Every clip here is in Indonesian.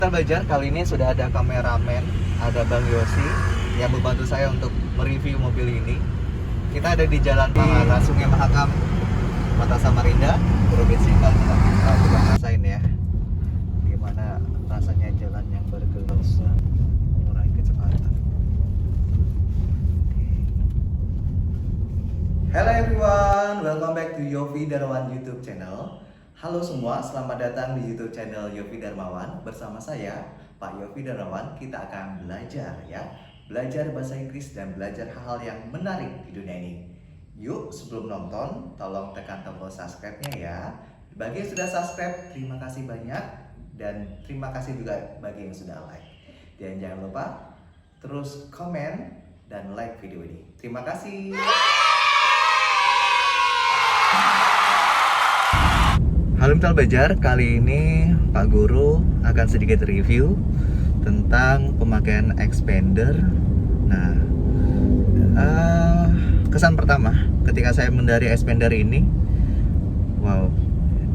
Kita belajar kali ini sudah ada kameramen, ada Bang Yosi yang membantu saya untuk mereview mobil ini. Kita ada di Jalan Pangaran, Sungai Mahakam, Kota Samarinda, Provinsi Kalimantan. Kita coba rasain ya, gimana rasanya jalan yang bergelombang, mengurangi kecepatan. Hello everyone, welcome back to Yofi Darmawan YouTube channel. Halo semua, selamat datang di YouTube channel Yofi Darmawan. Bersama saya, Pak Yofi Darmawan. Kita akan belajar ya, belajar bahasa Inggris dan belajar hal-hal yang menarik di dunia ini. Yuk, sebelum nonton, tolong tekan tombol subscribe-nya ya. Bagi yang sudah subscribe, terima kasih banyak. Dan terima kasih juga bagi yang sudah like. Dan jangan lupa terus komen dan like video ini. Terima kasih. Halo Mitra Belajar, kali ini Pak Guru akan sedikit review tentang pemakaian expander. Nah, kesan pertama ketika saya mengendarai expander ini, wow,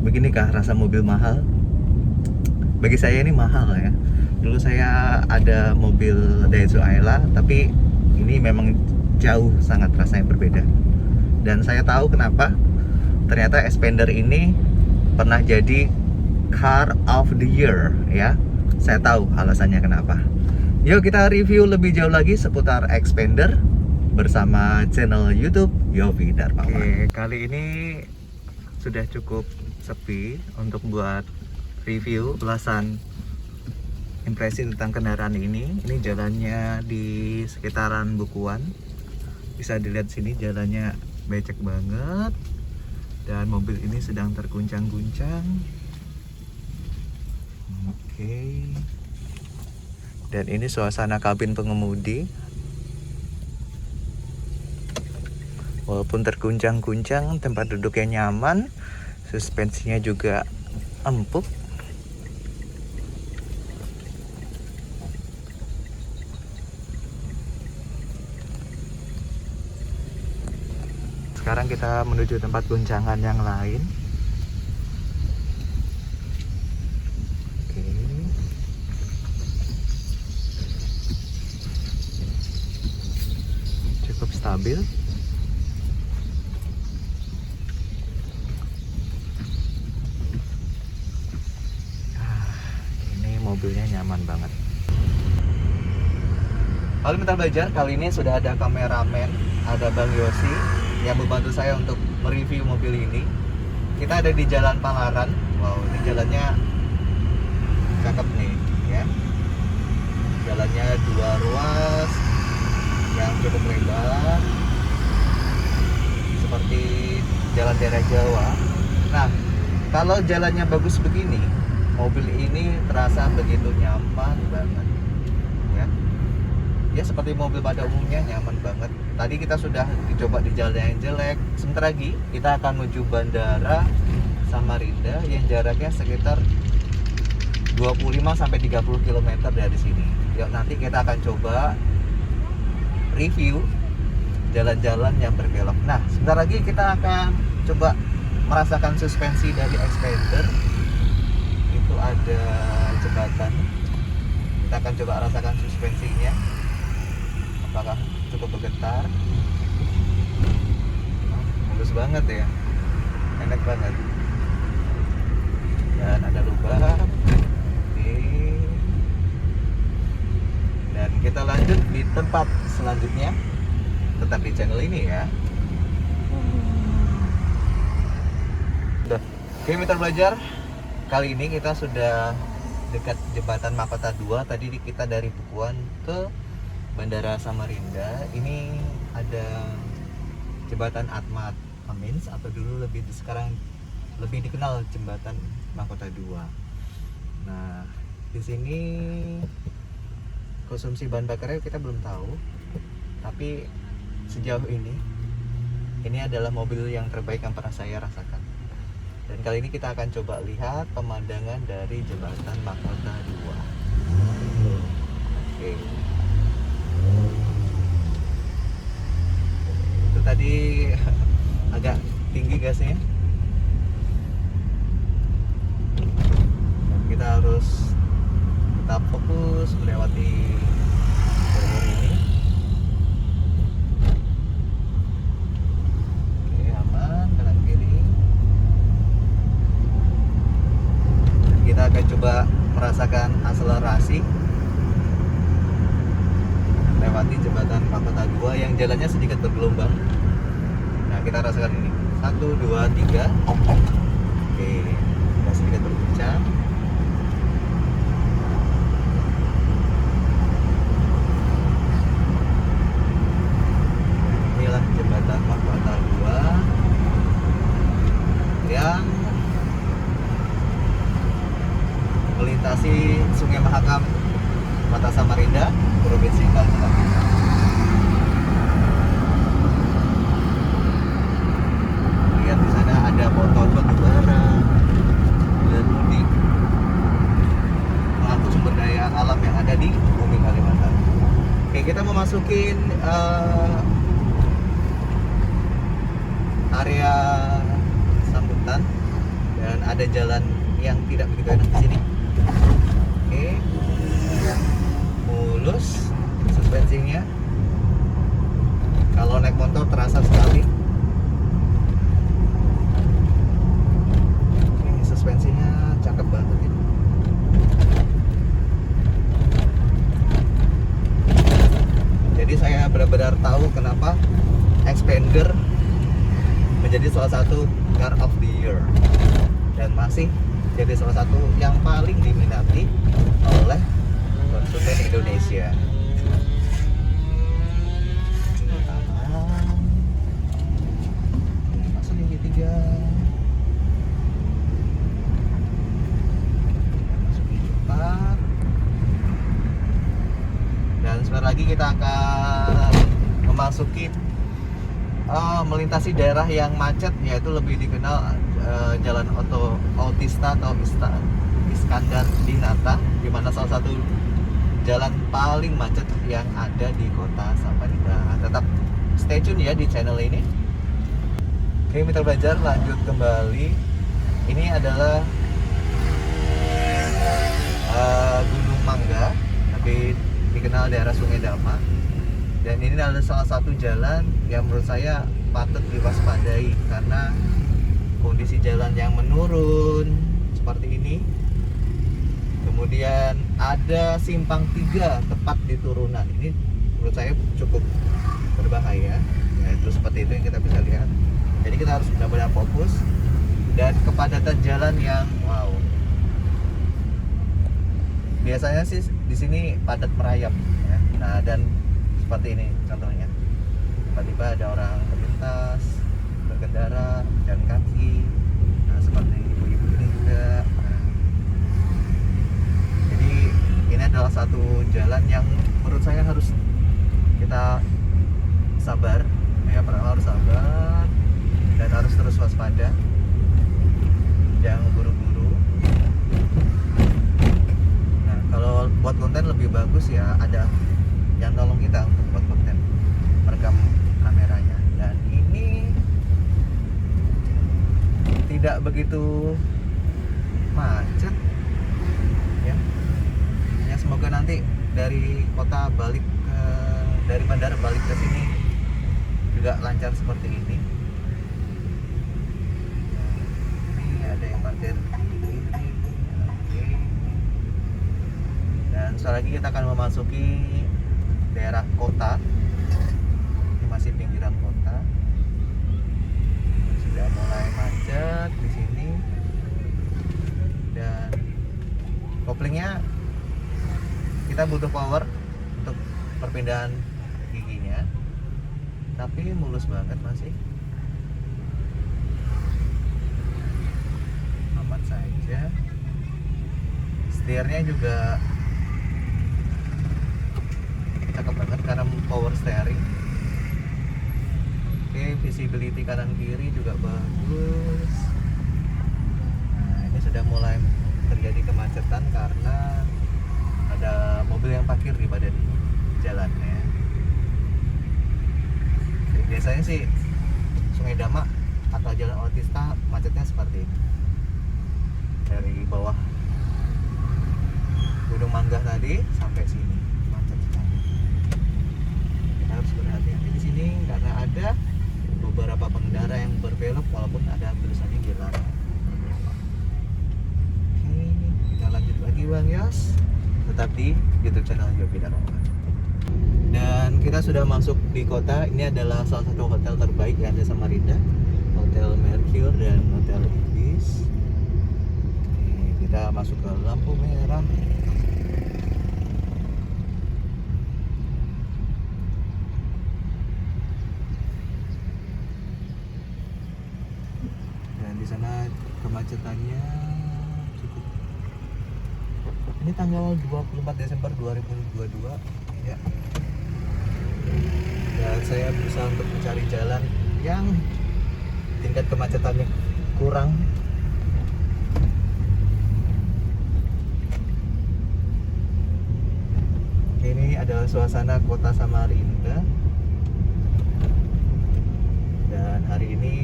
beginikah rasa mobil mahal? Bagi saya ini mahal ya. Dulu saya ada mobil Daihatsu Ayla, tapi ini memang jauh sangat rasanya berbeda. Dan saya tahu kenapa. Ternyata expander ini pernah jadi Car of the Year ya. Saya tahu alasannya kenapa. Yuk kita review lebih jauh lagi seputar expander bersama channel YouTube Yofi Darmawan. Oke, kali ini sudah cukup sepi untuk buat review ulasan impresi tentang kendaraan ini. Ini jalannya di sekitaran Bukuan. Bisa dilihat sini jalannya becek banget. Dan mobil ini sedang terguncang-guncang. Oke. Dan ini suasana kabin pengemudi. Walaupun terguncang-guncang, tempat duduknya nyaman, suspensinya juga empuk. Sekarang kita menuju tempat guncangan yang lain. Oke. Cukup stabil. Ini mobilnya nyaman banget. Halo Mitra Belajar, kali ini sudah ada kameramen, ada Bang Yosi yang membantu saya untuk mereview mobil ini. Kita ada di Jalan Pangaran. Wow, ini jalannya cakep nih ya. Jalannya 2 ruas yang cukup lebar, seperti jalan daerah Jawa. Nah, kalau jalannya bagus begini, mobil ini terasa begitu nyaman banget ya. Ya seperti mobil pada umumnya, nyaman banget. Tadi kita sudah dicoba di jalan yang jelek. Sebentar lagi kita akan menuju Bandara Samarinda yang jaraknya sekitar 25-30 km dari sini. Yuk nanti kita akan coba review jalan-jalan yang berbelok. Nah, sebentar lagi kita akan coba merasakan suspensi dari expander. Itu ada jembatan. Kita akan coba rasakan suspensinya. Apakah cukup bergetar? Mulus banget ya, enak banget. Dan ada lubang. Oke. Dan kita lanjut di tempat selanjutnya. Tetap di channel ini ya. Oke Mitra Belajar, kali ini kita sudah dekat jembatan Mahkota 2. Tadi kita dari Bukuan ke Bandara Samarinda. Ini ada jembatan Ahmad Amins, atau dulu sekarang lebih dikenal jembatan Mahkota 2. Nah, di sini konsumsi bahan bakarnya kita belum tahu, tapi sejauh ini adalah mobil yang terbaik yang pernah saya rasakan. Dan kali ini kita akan coba lihat pemandangan dari jembatan Mahkota 2. Oke. Itu tadi agak tinggi gasnya. Dan kita harus merasakan akselerasi lewati jembatan Mahkota 2 yang jalannya sedikit bergelombang. Nah, kita rasakan ini. 1, 2, 3. Oke, kita sedikit berguncang. Inilah jembatan Mahkota 2 yang melintasi Sungai Mahakam, Kota Samarinda, Provinsi Kalimantan Timur. Lihat di sana ada motor batubara dan mudik mengangkut sumber daya alam yang ada di bumi Kalimantan. Oke, kita memasukin area sambutan dan ada jalan yang tidak begitu enak di sini. Oke, mulus suspensinya. Kalau naik motor terasa sekali. Ini suspensinya cakep banget ini. Jadi saya benar-benar tahu kenapa Xpander menjadi salah satu car of the year dan masih jadi salah satu yang paling diminati oleh konsumen Indonesia. Masuk yang ketiga. Masuk yang keempat. Dan sebentar lagi kita akan memasuki melintasi daerah yang macet, yaitu lebih dikenal Jalan Autista atau Iskandar Dinata, di mana salah satu jalan paling macet yang ada di Kota Samarinda. Tetap stay tune ya di channel ini. Oke, Mitra Belajar, lanjut kembali. Ini adalah Gunung Mangga, lebih dikenal daerah Sungai Dama. Dan ini adalah salah satu jalan yang menurut saya patut diwaspadai karena kondisi jalan yang menurun seperti ini. Kemudian ada simpang 3 tepat di turunan. Ini menurut saya cukup berbahaya. Ya, itu seperti itu yang kita bisa lihat. Jadi kita harus benar-benar fokus dan kepadatan jalan yang wow. Biasanya sih di sini padat merayap ya. Nah, dan seperti ini contohnya, tiba-tiba ada orang melintas, berkendara, jalan kaki. Nah, seperti ibu-ibu ini juga. Nah, jadi ini adalah satu jalan yang menurut saya harus kita sabar. Ya, pertama harus sabar dan harus terus waspada. Jangan buru-buru. Nah, kalau buat konten lebih bagus ya ada yang tolong kita untuk buat konten, merekam kameranya. Dan ini tidak begitu macet ya. Ya, semoga nanti dari kota balik ke dari bandara balik ke sini juga lancar seperti ini. Ini ada yang parkir di sini. Oke. Dan setelah lagi kita akan memasuki daerah kota. Ini masih pinggiran kota. Sudah mulai macet di sini. Dan koplingnya kita butuh power untuk perpindahan giginya. Tapi mulus banget masih. Aman saja. Setirnya juga cakep banget karena power steering. Oke, visibility kanan kiri juga bagus. Nah, ini sudah mulai terjadi kemacetan karena ada mobil yang parkir di badan jalannya. Jadi biasanya sih Sungai Dama atau Jalan Autista macetnya seperti ini. Dari bawah Gunung Mangga tadi sampai sini macet sekali. Harus berhati-hati di sini karena ada beberapa pengendara yang berbelok walaupun ada tulisannya dilarang berbelok. Oke, kita lanjut lagi Bang Yos. Tetap di YouTube channel Yofi Darmawan. Dan kita sudah masuk di kota. Ini adalah salah satu hotel terbaik yang ada Samarinda, Hotel Mercure dan Hotel Ibis. Kita masuk ke lampu merah. Dan di sana kemacetannya cukup. Ini tanggal 24 Desember 2022 ya. Dan saya berusaha untuk mencari jalan yang tingkat kemacetannya kurang. Ini adalah suasana kota Samarinda. Dan hari ini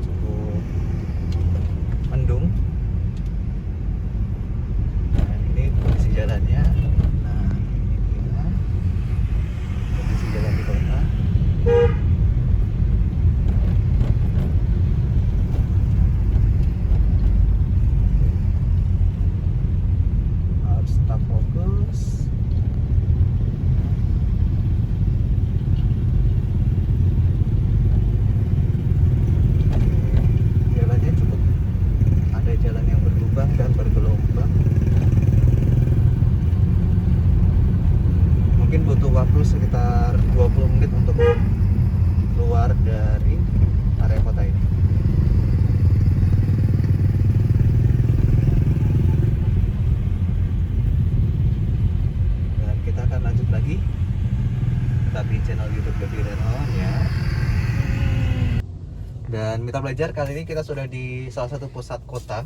cukup mendung. Dan ini kondisi jalannya. Nah, ini dia kondisi jalan di kota. Harus tetap fokus. Jalannya cukup, ada jalan yang berlubang dan bergelombang. Mungkin butuh waktu sekitar 20 menit untuk keluar dari area kota ini. Dan kita akan lanjut lagi tetap di channel YouTube Yofi Darmawan ya. Dan Mitra Belajar, kali ini kita sudah di salah satu pusat kota.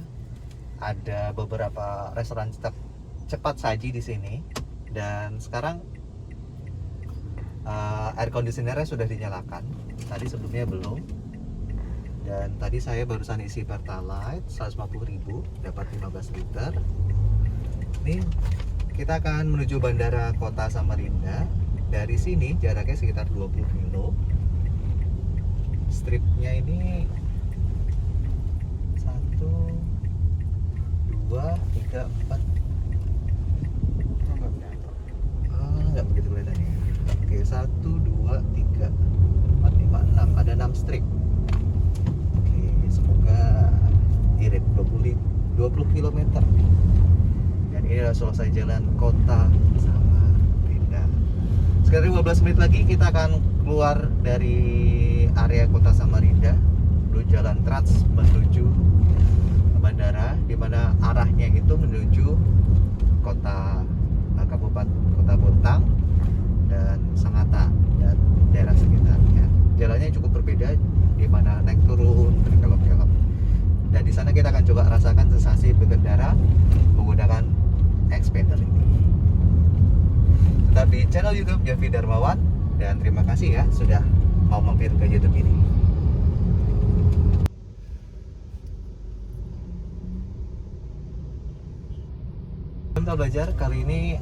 Ada beberapa restoran cepat saji di sini. Dan sekarang air conditionernya sudah dinyalakan. Tadi sebelumnya belum. Dan tadi saya barusan isi Pertalite 150.000, dapat 15 liter. Ini kita akan menuju bandara kota Samarinda. Dari sini jaraknya sekitar 20 kilo. Stripnya ini 1, 2, 3, 4. Nggak begitu kelihatannya. Oke, 1, 2, 3, 4, 5, 6. Ada 6 strip. Oke, semoga irit 20 km. Dan ini adalah selesai jalan kota Samarinda. Sekitar 15 menit lagi kita akan keluar dari area kota Samarinda, menuju jalan Trans menuju bandara, di mana arahnya itu menuju kota Kabupaten Kota Bontang dan Sangatta dan daerah sekitarnya. Jalannya cukup berbeda, di mana naik turun berkelok-kelok. Dan di sana kita akan coba rasakan sensasi berkendara menggunakan Xpander ini. Tetap di channel YouTube Yofi Darmawan, dan terima kasih ya sudah mau mampir ke YouTube ini. Kita belajar kali ini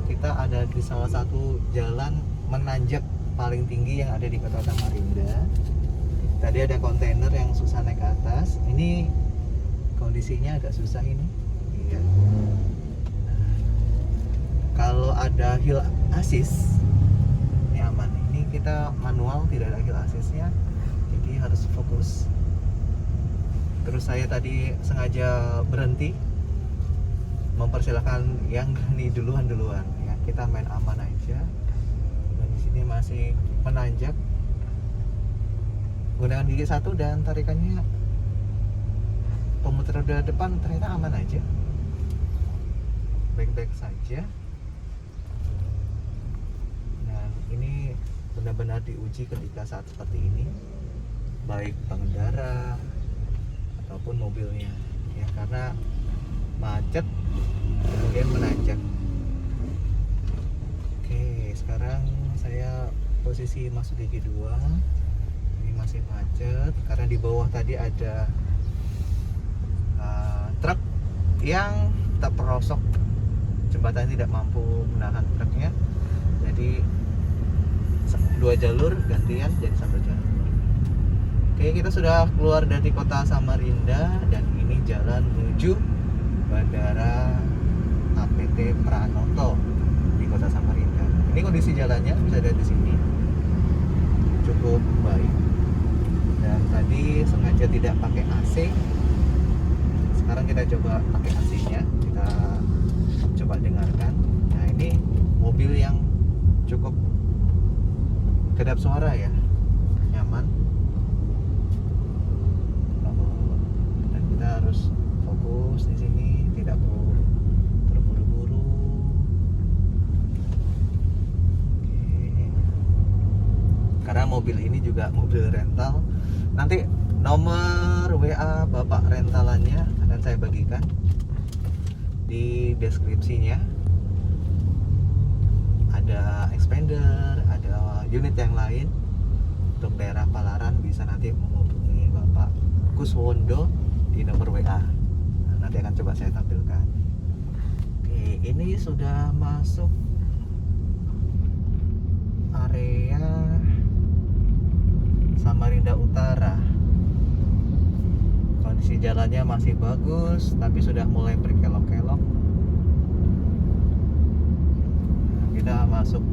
kita ada di salah satu jalan menanjak paling tinggi yang ada di kota Samarinda. Tadi ada kontainer yang susah naik ke atas. Ini kondisinya agak susah ini. Iya. Kalau ada hill assist, ini aman. Ini kita manual, tidak ada hill assistnya, jadi harus fokus. Terus saya tadi sengaja berhenti, mempersilahkan yang berani duluan ya. Kita main aman aja. Dan di sini masih menanjak. Gunakan gigi 1 dan tarikannya pemutar roda depan ternyata aman aja. Baik-baik saja. Dan ini benar-benar diuji ketika saat seperti ini, baik pengendara ataupun mobilnya ya, karena macet kemudian menanjak. Oke, sekarang saya posisi masuk gigi 2. Ini masih macet karena di bawah tadi ada truk yang terperosok. Jembatan tidak mampu menahan truknya, jadi 2 jalur gantian jadi 1 jalur. Oke, kita sudah keluar dari kota Samarinda dan ini jalan menuju Bandara APT Pranoto di Kota Samarinda. Ini kondisi jalannya bisa dilihat di sini cukup baik. Dan tadi sengaja tidak pakai AC. Sekarang kita coba pakai AC-nya. Kita coba dengarkan. Nah, ini mobil yang cukup kedap suara ya, nyaman. Dan kita harus fokus di sini, tidak perlu terburu-buru. Oke. Karena mobil ini juga mobil rental. Nanti nomor WA bapak rentalannya akan saya bagikan di deskripsinya. Ada expander, ada unit yang lain untuk daerah Palaran, bisa nanti menghubungi Bapak Kuswondo di nomor WA. Nah, nanti akan coba saya tampilkan. Oke, ini sudah masuk area Samarinda Utara. Kondisi jalannya masih bagus, tapi sudah mulai berkelok-kelok. Kita masuk,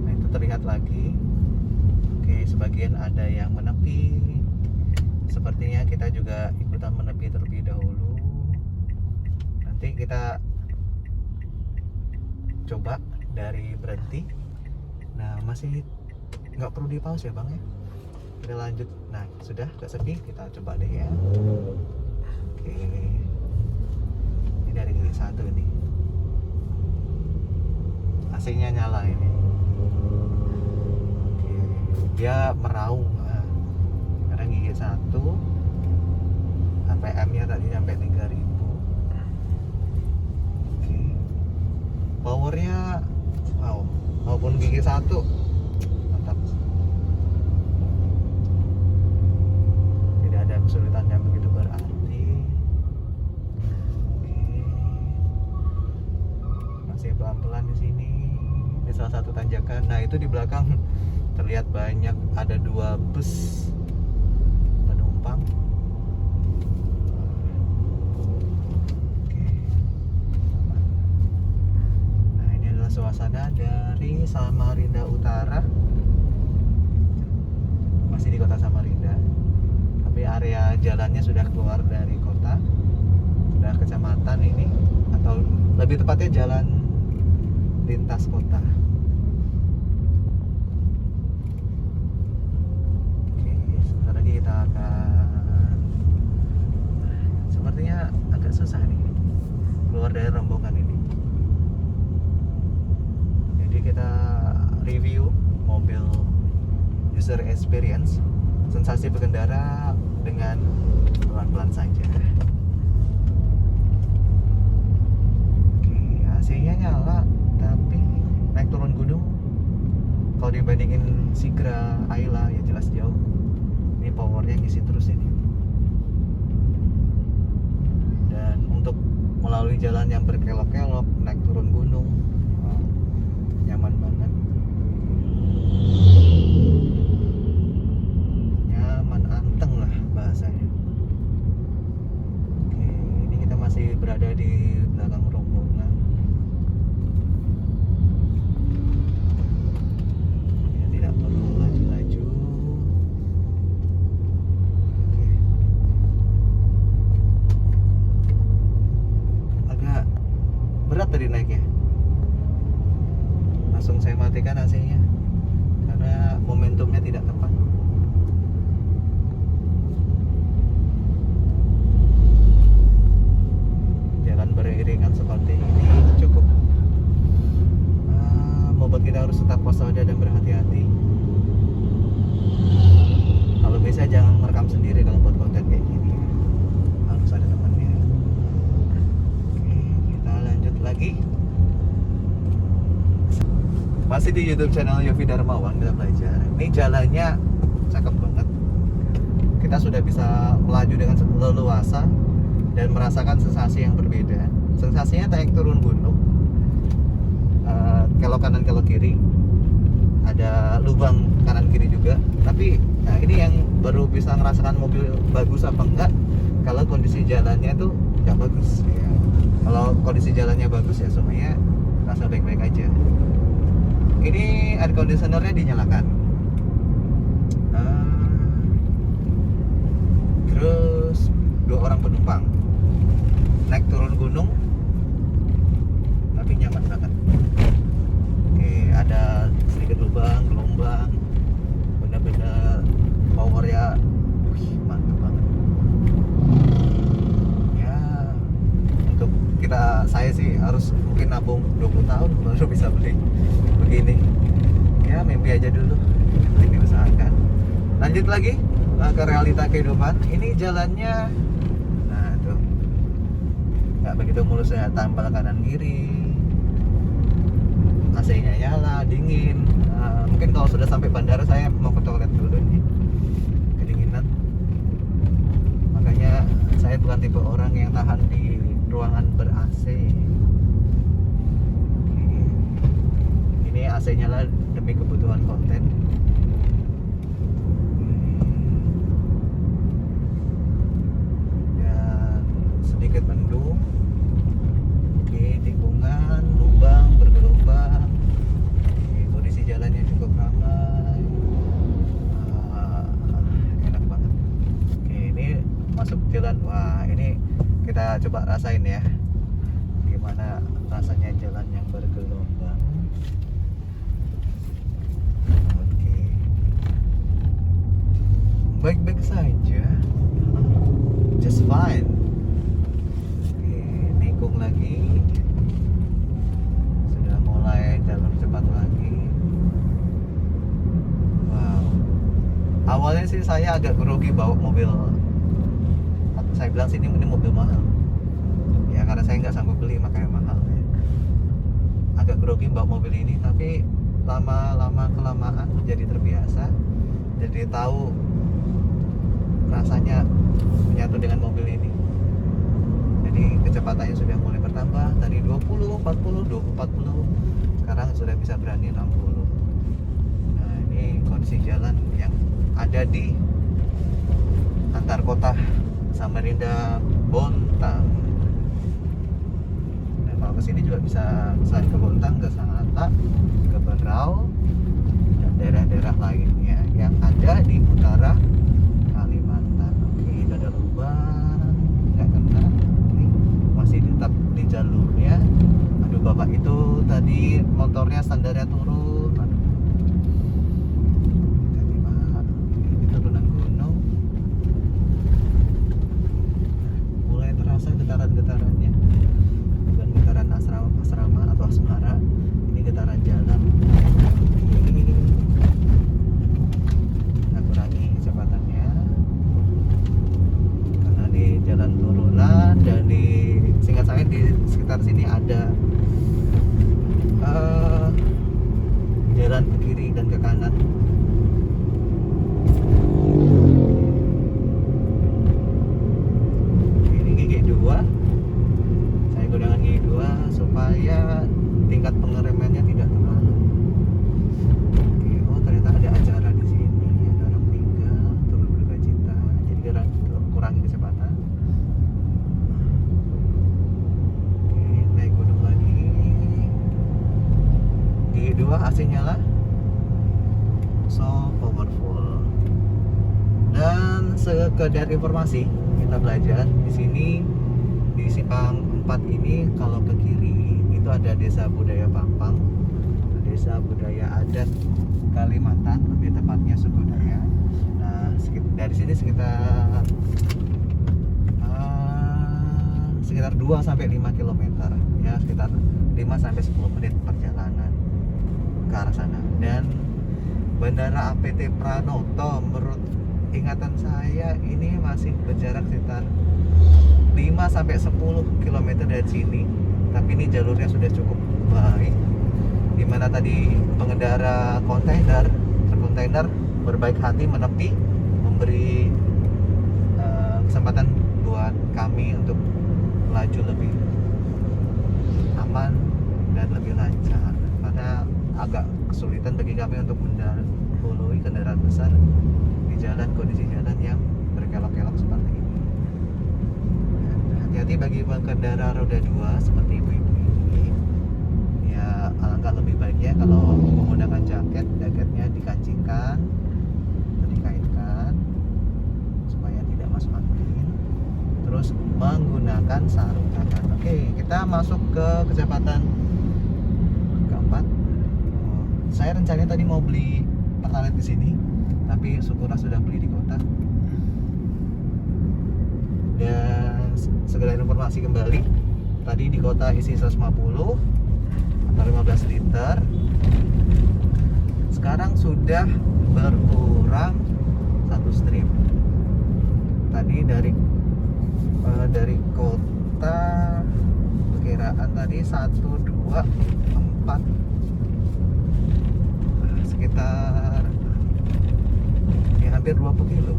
nah itu terlihat lagi. Oke, sebagian ada yang menepi. Sepertinya kita juga ikutan menepi terlebih dahulu. Nanti kita coba dari berhenti. Nah, masih nggak perlu di pause ya bang ya. Kita lanjut. Nah, sudah agak sepi, kita coba deh ya. Oke, ini dari gigi 1 nih. AC-nya nyala ini. Oke. Dia meraung. Nah, karena gigi 1 RPM-nya tadi sampai 3000. Oke. Powernya wow, maupun gigi 1 mantap. Tidak ada kesulitan yang begitu berarti. Oke. Masih pelan-pelan di sini. Di salah satu tanjakan. Nah, itu di belakang terlihat banyak, ada 2 bus penumpang. Oke. Nah, ini adalah suasana dari Samarinda Utara. Masih di Kota Samarinda, tapi area jalannya sudah keluar dari kota, sudah kecamatan ini, atau lebih tepatnya jalan lintas kota. Oke, sebentar lagi kita akan, sepertinya agak susah nih keluar dari rombongan ini. Jadi kita review mobil user experience, sensasi berkendara dengan pelan-pelan saja. Oke, AC-nya nyala, tapi naik turun gunung kalau dibandingin Sigra, Ayla ya jelas jauh. Ini powernya ngisi terus ini. Dan untuk melalui jalan yang berkelok-kelok, naik turun gunung, wow, nyaman banget. Nyaman, anteng lah bahasanya. Oke, ini kita masih berada di belakang rombongan. Ya, tidak perlu laju-laju. Oke. Agak berat tadi naiknya. Langsung saya matikan AC-nya karena momentumnya tidak tepat. Jalan beriringan seperti ini cukup membuat kita harus tetap waspada dan berhati-hati. Kalau bisa jangan merekam sendiri kalau buat konten kayak gini, harus ada temannya. Oke, kita lanjut lagi. Masih di YouTube channel Yofi Darmawan, kita belajar. Ini jalannya cakep banget. Kita sudah bisa melaju dengan leluasa dan merasakan sensasi yang berbeda. Sensasinya naik turun gunung, kelok kanan kelok kiri, ada lubang kanan kiri juga. Tapi nah ini yang baru bisa ngerasakan mobil bagus apa enggak kalau kondisi jalannya tuh nggak bagus ya. Kalau kondisi jalannya bagus ya semuanya rasa baik-baik aja. Ini air conditionernya dinyalakan. Terus 2 orang penumpang, naik turun gunung tapi nyaman banget. Oke, ada sedikit lubang, gelombang, benar-benar powernya, mantap banget. Ya, untuk saya sih harus mungkin nabung 20 tahun baru bisa beli begini. Ya, mimpi aja dulu, yang penting diusahakan. Lanjut lagi ke realita kehidupan. Ini jalannya, nah tuh, nggak begitu mulus ya, tambal kanan kiri, AC-nya nyala, dingin. Mungkin kalau sudah sampai bandara saya mau ke toilet dulu nih, kedinginan. Makanya saya bukan tipe orang yang tahan di ruangan ber-AC. Ini AC nyala demi kebutuhan konten. Dan sedikit mendung. Oke, tikungan, lubang, bergelombang. Kondisi jalannya cukup ramai. Enak banget. Oke, ini masuk jalan. Wah, ini kita coba rasain ya, gimana rasanya jalan yang bergelombang. Oke, baik-baik saja, just fine. Oke, nikung lagi, sudah mulai jalur cepat lagi. Wow, awalnya sih saya agak grogi bawa mobil. Saya bilang sih ini mobil mahal ya, karena saya nggak sanggup beli makanya mahal ya. Agak grogi bawa mobil ini, tapi lama-lama kelamaan jadi terbiasa, jadi tahu rasanya menyatu dengan mobil ini. Jadi kecepatannya sudah mulai bertambah dari 20, 40, 40, sekarang sudah bisa berani 60. Nah, ini kondisi jalan yang ada di antar kota Samarinda Bontang. Nah, kalau kesini juga bisa selain ke Bontang, ke Sangatta, ke Berau, dan daerah-daerah lainnya yang ada di utara Kalimantan. Oke, itu ada lubang, nggak kena. Oke, masih tetap di jalurnya. Aduh, bapak itu tadi motornya standarnya turun. Aduh, hati-hati pak, ini turunan gunung. Mulai terasa getaran-getarannya, bukan getaran asrama atau asmara, ini getaran jalan. Kita kurangi kecepatannya karena di jalan turunan, dan di singkat saya di sekitar sini ada jalan ke kiri dan ke kanan. Ini gigi 2, saya gunakan gigi 2 supaya tingkat pengeremannya tidak terlalu. Oke, oh ternyata ada acara di sini, ada orang meninggal, turut berduka cita, jadi kurangi kecepatan. Oke, naik gunung lagi, gigi 2 AC nyala, so powerful. Dan sekedar informasi, kita belajar di sini di simpang 4 ini, kalau ke kiri itu ada Desa Budaya Pampang, Desa Budaya Adat Kalimantan, lebih tepatnya suku Dayak. Nah, dari sini sekitar 2 sampai 5 km ya, sekitar 5 sampai 10 menit perjalanan ke arah sana. Dan Bandara APT Pranoto, menurut ingatan saya ini masih berjarak sekitar 5 sampai 10 km dari sini, tapi ini jalurnya sudah cukup baik, dimana tadi pengendara kontainer berbaik hati menepi, memberi kesempatan buat kami untuk melaju lebih aman dan lebih lancar, karena agak kesulitan bagi kami untuk mendahului kendaraan besar di kondisi jalan yang berkelok-kelok seperti ini. Dan hati-hati bagi pengendara roda 2 seperti ibu-ibu ini. Ya alangkah lebih baiknya kalau menggunakan jaketnya dikancingkan atau dikaitkan supaya tidak masuk angin. Terus menggunakan sarung tangan. Oke, kita masuk ke kecepatan keempat. Saya rencananya tadi mau beli pertalite di sini, tapi syukurlah sudah beli di kota. Dan segala informasi kembali, tadi di kota isi 150 atau 15 liter, sekarang sudah berkurang 1 strip. Tadi dari kota perkiraan tadi 1, 2, 4, sekitar ya hampir 20 kilo,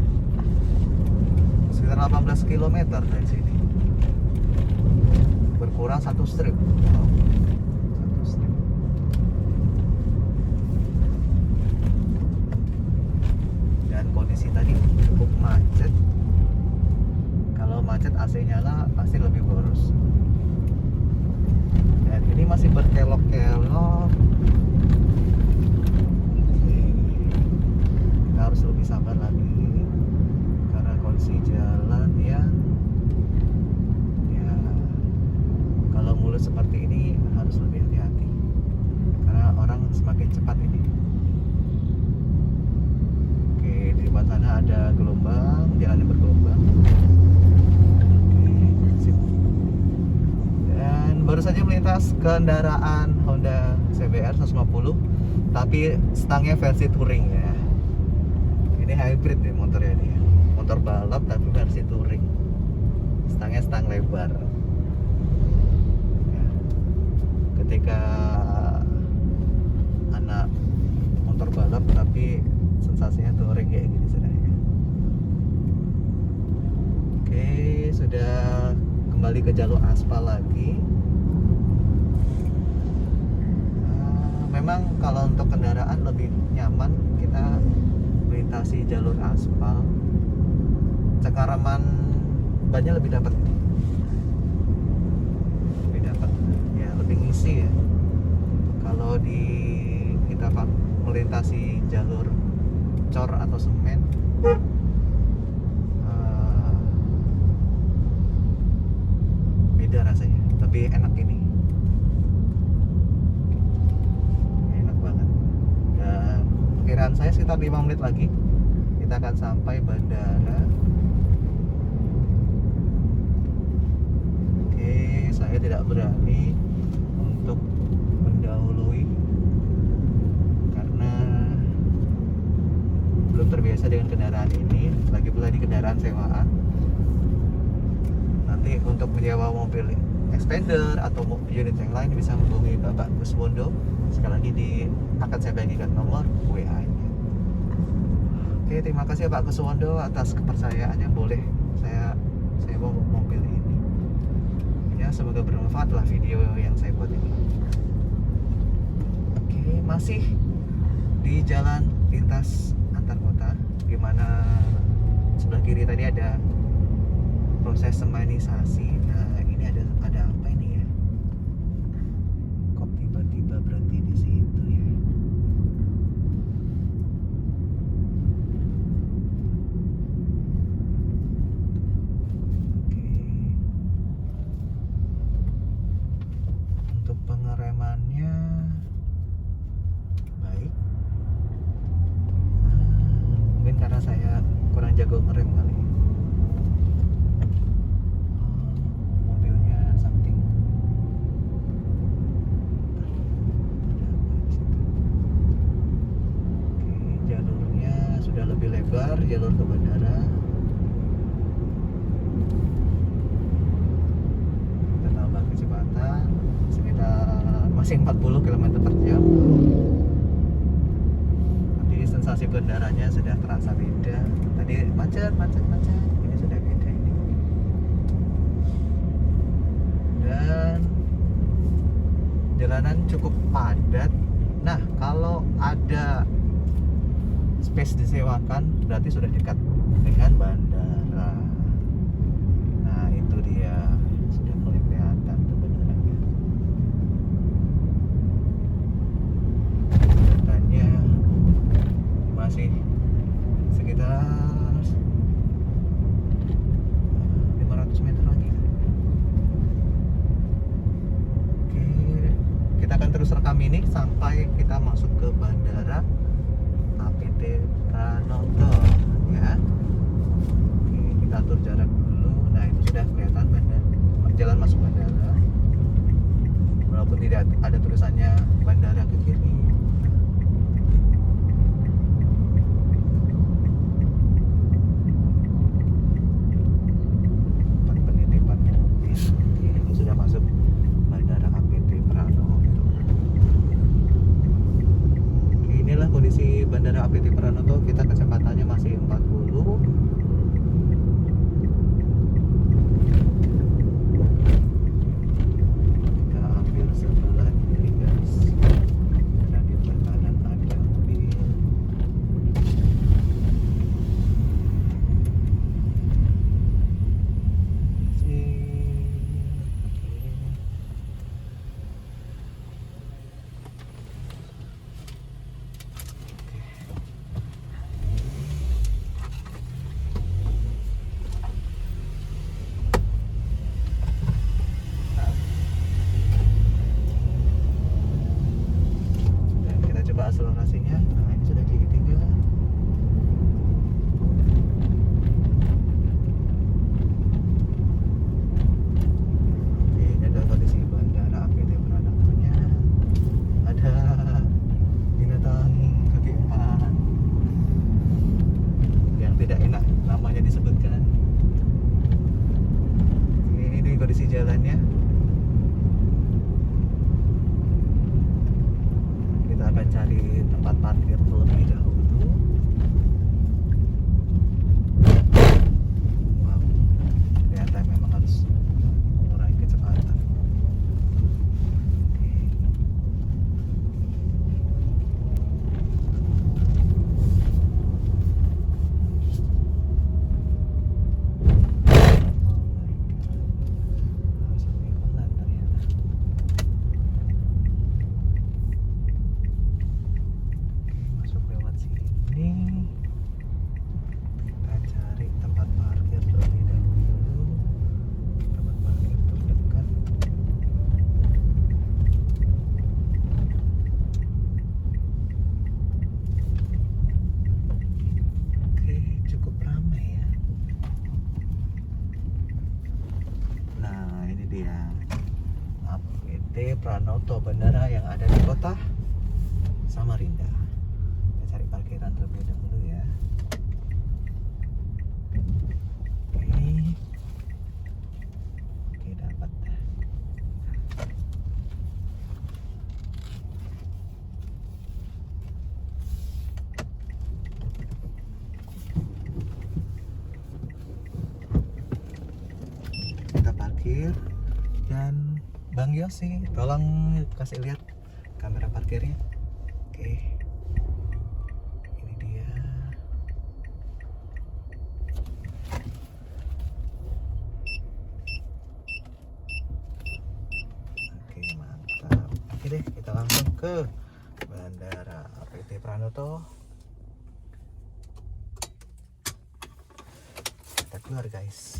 sekitar 18 km dari sini, berkurang 1 strip. Satu strip. Dan kondisi tadi cukup macet. Kalau macet AC nyala pasti lebih boros. Dan ini masih berkelok-kelok. Kita harus lebih sabar lagi karena kondisi jalan yang ya kalau mulut seperti ini harus lebih hati-hati karena orang semakin cepat ini. Oke, di depan sana ada gelombang, jalannya bergelombang. Oke, sip. Dan baru saja melintas kendaraan Honda CBR 150, tapi stangnya versi touring ya. Ini hybrid nih motornya nih, motor balap tapi versi touring. Stangnya stang lebar. Ya. Ketika anak motor balap tapi sensasinya touring kayak gini sebenarnya. Oke, sudah kembali ke jalur aspal lagi. Memang kalau untuk kendaraan lebih nyaman kita melintasi jalur aspal. Cengkaraman bannya lebih dapat, ya lebih ngisi ya. Kalau kita melintasi jalur cor atau semen, beda rasanya, tapi enak ini. Enak banget. Dan perkiraan saya sekitar 5 menit lagi kita akan sampai bandara. Oke, saya tidak berani untuk mendahului karena belum terbiasa dengan kendaraan ini, lagi pula di kendaraan sewaan. Nanti untuk menyewa mobil expander atau unit yang lain bisa menghubungi Bapak Guswondo. Sekali lagi akan saya bagikan nomor WA-nya. Oke, terima kasih Pak Guswondo atas kepercayaannya. Boleh saya bawa mobil ini. Ya, semoga bermanfaat lah video yang saya buat ini. Oke, masih di jalan lintas antar kota, dimana sebelah kiri tadi ada proses semanisasi. Nah, ini ada apa ini ya? Kok tiba-tiba berhenti di situ ya? Oke. Untuk pengeremannya baik. Mungkin karena saya kurang jago ngerem kali. Mobilnya something. Oke, jalurnya sudah lebih lebar, jalur ke bandara. Kita tambah kecepatan sekitar masih 40 km per jam. Tapi sensasi kendaranya sudah terasa beda. Tadi macet, ini sudah beda ini. Dan jalanan cukup padat. Nah, kalau ada space disewakan berarti sudah dekat dengan bandara. Nah, itu dia. ini sampai kita masuk ke bandara APT Pranoto ya. Oke, kita atur jarak dulu. Nah, itu sudah kelihatan jalan masuk bandara, walaupun tidak ada tulisannya bandara ke kiri. Kondisi Bandara APT Pranoto, kita kecepatannya masih 40. Kita ambil sebelah kiri guys, dan di kanan ada mobil. Akselerasinya, nah ini sudah gigi 3. Oke, ini adalah kondisi bandara APT Pranoto-nya. Ada binatang kaki 4 yang tidak enak namanya disebutkan. Ini kondisi jalannya. Kita akan cari tempat parkir terlebih dahulu. Wow, ternyata memang harus mengurangi kecepatan. Pranoto, bandara yang ada di kota Samarinda. Kita cari parkiran terlebih dahulu ya. Oke, dapat. Kita parkir dan Bang Yosi, tolong kasih lihat kamera parkirnya. Oke, ini dia. Oke, mantap. Oke deh, kita langsung ke Bandara APT Pranoto. Kita keluar guys.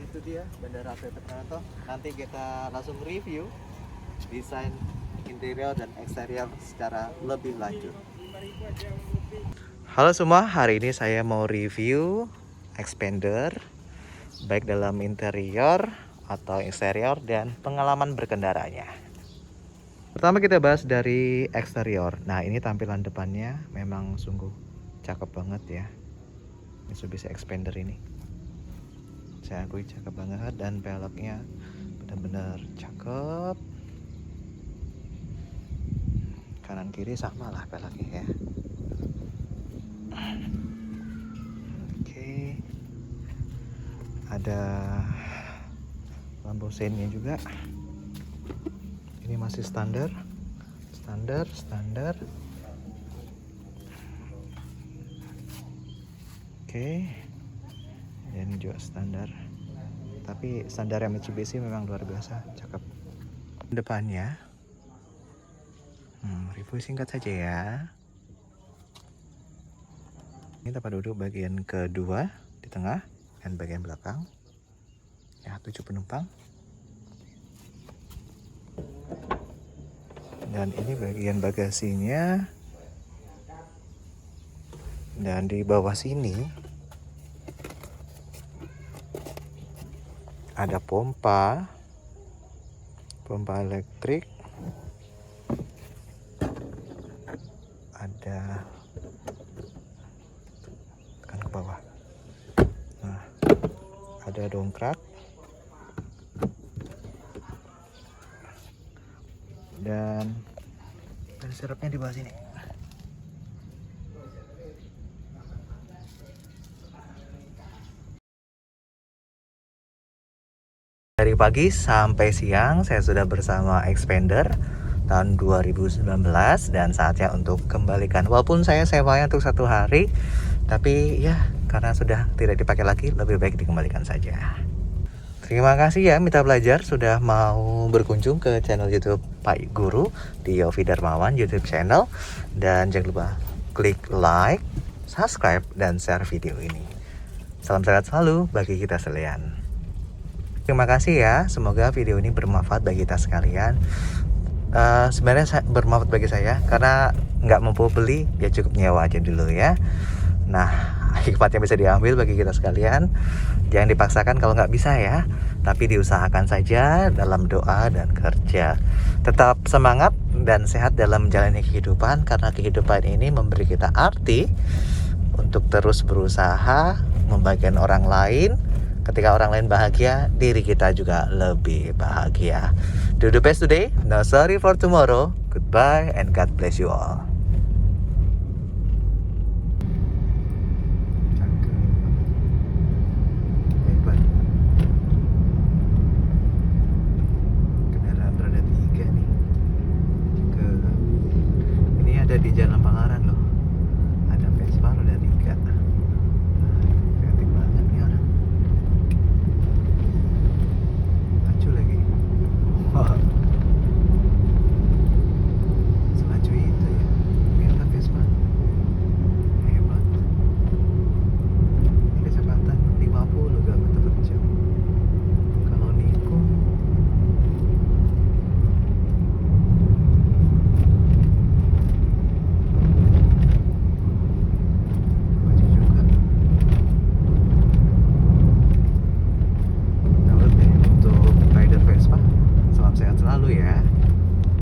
Itu dia Bandara APT Pranoto. Nanti kita langsung review desain interior dan eksterior secara lebih lanjut. Halo semua, hari ini saya mau review Xpander baik dalam interior atau eksterior dan pengalaman berkendaranya. Pertama kita bahas dari eksterior. Nah, ini tampilan depannya memang sungguh cakep banget ya. Mitsubishi Xpander ini saya akui cakep banget, dan peleknya benar-benar cakep. Kanan kiri sama lah peleknya ya. Oke, ada lampu seinnya juga. Ini masih standar standar. Oke, dan juga standar. Tapi standar yang Mitsubishi memang luar biasa, cakep. Depannya, review singkat saja ya. Ini tempat duduk bagian kedua di tengah dan bagian belakang. Ya, 7 penumpang. Dan ini bagian bagasinya. Dan di bawah sini ada pompa elektrik, ada tekan ke bawah. Nah, ada dongkrak dan serepnya di bawah sini. Dari pagi sampai siang saya sudah bersama Xpander tahun 2019 dan saatnya untuk kembalikan. Walaupun saya sewanya untuk 1 hari, tapi ya karena sudah tidak dipakai lagi, lebih baik dikembalikan saja. Terima kasih ya Mitra Belajar sudah mau berkunjung ke channel YouTube Pak Guru di Yofi Darmawan YouTube channel, dan jangan lupa klik like, subscribe, dan share video ini. Salam sehat selalu bagi kita sekalian. Terima kasih ya, semoga video ini bermanfaat bagi kita sekalian. Sebenarnya bermanfaat bagi saya karena nggak mampu beli, ya cukup nyewa aja dulu ya. Nah, hikmatnya bisa diambil bagi kita sekalian. Jangan dipaksakan kalau nggak bisa ya, tapi diusahakan saja dalam doa dan kerja. Tetap semangat dan sehat dalam menjalani kehidupan, karena kehidupan ini memberi kita arti untuk terus berusaha membahagiakan orang lain. Ketika orang lain bahagia, diri kita juga lebih bahagia. Do the best today, no sorry for tomorrow. Goodbye and God bless you all. Hebat. Kendaraan roda 3 nih. Ini ada di Jalan Pangaran.